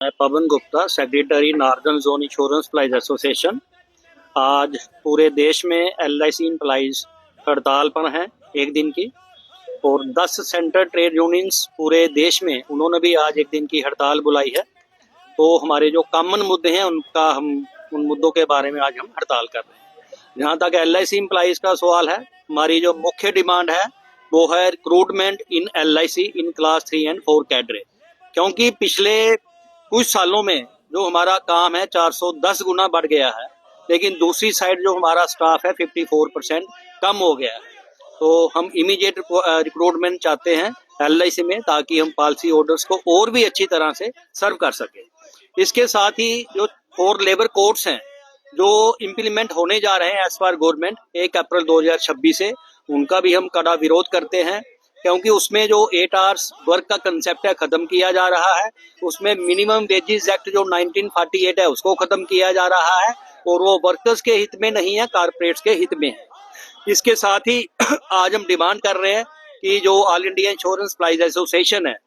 मैं Pawan Gupta, secretary northern zone insurance employees association. आज पूरे देश में एलआईसी एम्प्लॉइज हड़ताल पर हैं एक दिन की, और 10 सेंटर ट्रेड यूनियंस पूरे देश में उन्होंने भी आज एक दिन की हड़ताल बुलाई है। तो हमारे जो कॉमन मुद्दे हैं उन मुद्दों के बारे में आज हम हड़ताल कर रहे हैं। जहाँ तक एलआईसी एम्प्लॉइज का सवाल है, हमारी जो मुख्य डिमांड है वो है recruitment in LIC in class 3 and 4 cadre. क्योंकि पिछले कुछ सालों में जो हमारा काम है 410 गुना बढ़ गया है, लेकिन दूसरी साइड जो हमारा स्टाफ है 54% कम हो गया है। तो हम इमीडिएट रिक्रूटमेंट चाहते हैं एलआईसी में, ताकि हम पॉलिसी ऑर्डर्स को और भी अच्छी तरह से सर्व कर सके। इसके साथ ही जो 4 लेबर कोड्स हैं जो इम्प्लीमेंट होने जा रहे हैं एज पर गवर्नमेंट 1 अप्रैल 2026 से, उनका भी हम कड़ा विरोध करते हैं। क्योंकि उसमें जो 8 आवर्स वर्क का कंसेप्ट है खत्म किया जा रहा है, उसमें मिनिमम वेजेस एक्ट जो 1948 है उसको खत्म किया जा रहा है, और वो वर्कर्स के हित में नहीं है, कारपोरेट्स के हित में है। इसके साथ ही आज हम डिमांड कर रहे हैं कि जो all India insurance employees association है,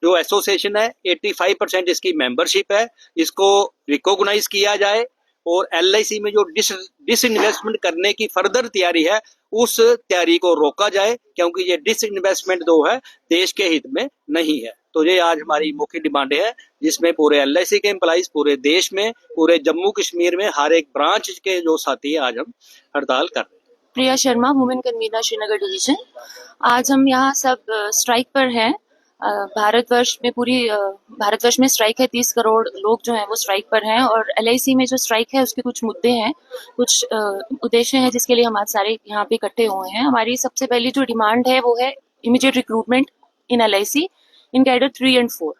जो एसोसिएशन है 85% इसकी मेंबरशिप है, इसको रिकॉग्नाइज किया जाए, और एलआईसी में जो डिसइन्वेस्टमेंट करने की फर्दर तैयारी है उस तैयारी को रोका जाए, क्योंकि ये डिसइन्वेस्टमेंट जो है देश के हित में नहीं है। तो ये आज हमारी मुख्य डिमांड है, जिसमें पूरे एलआईसी के एम्प्लॉइज पूरे देश में, पूरे जम्मू कश्मीर में हर एक ब्रांच के जो साथी है आज हम हड़ताल कर रहे हैं। Priya Sharma, women convenor Srinagar division. आज हम यहाँ सब स्ट्राइक पर हैं। भारतवर्ष में स्ट्राइक है, 30 करोड़ लोग जो हैं वो स्ट्राइक पर हैं, और एलआईसी में जो स्ट्राइक है उसके कुछ मुद्दे हैं, कुछ उद्देश्य हैं जिसके लिए हम आज सारे यहाँ पे इकट्ठे हुए हैं। हमारी सबसे पहली जो डिमांड है वो है immediate recruitment in LIC in cadre 3 and 4।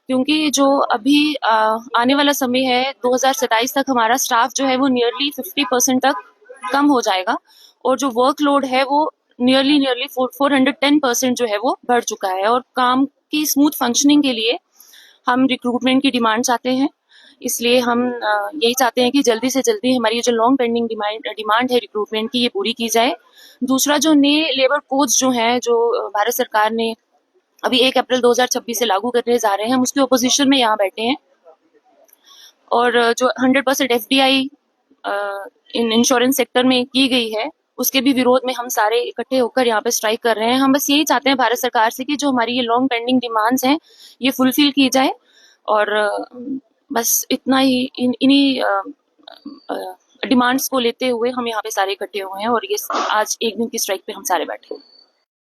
क्योंकि जो अभी आने वाला समय है 2027 तक हमारा स्टाफ जो है वो नियरली 50% तक कम हो जाएगा, और जो वर्कलोड है वो नियरली 410% जो है वो बढ़ चुका है। और काम की स्मूथ फंक्शनिंग के लिए हम रिक्रूटमेंट की डिमांड चाहते हैं। इसलिए हम यही चाहते हैं कि जल्दी से जल्दी हमारी जो लॉन्ग पेंडिंग डिमांड है रिक्रूटमेंट की, ये पूरी की जाए। दूसरा, जो नए लेबर कोड्स जो हैं जो भारत सरकार ने अभी 1 अप्रैल 2026 से लागू करने जा रहे हैं, हम उसके ओपोजिशन में यहाँ बैठे हैं। और जो 100% एफडीआई इन इंश्योरेंस सेक्टर में की गई है, उसके भी विरोध में हम सारे इकट्ठे होकर यहाँ पे स्ट्राइक कर रहे हैं। हम बस यही चाहते हैं भारत सरकार से कि जो हमारी ये लॉन्ग पेंडिंग डिमांड्स हैं ये फुलफिल की जाए, और बस इतना ही इन्हीं डिमांड्स को लेते हुए हम यहाँ पे सारे इकट्ठे हुए हैं, और ये आज एक दिन की स्ट्राइक पे हम सारे बैठे हैं।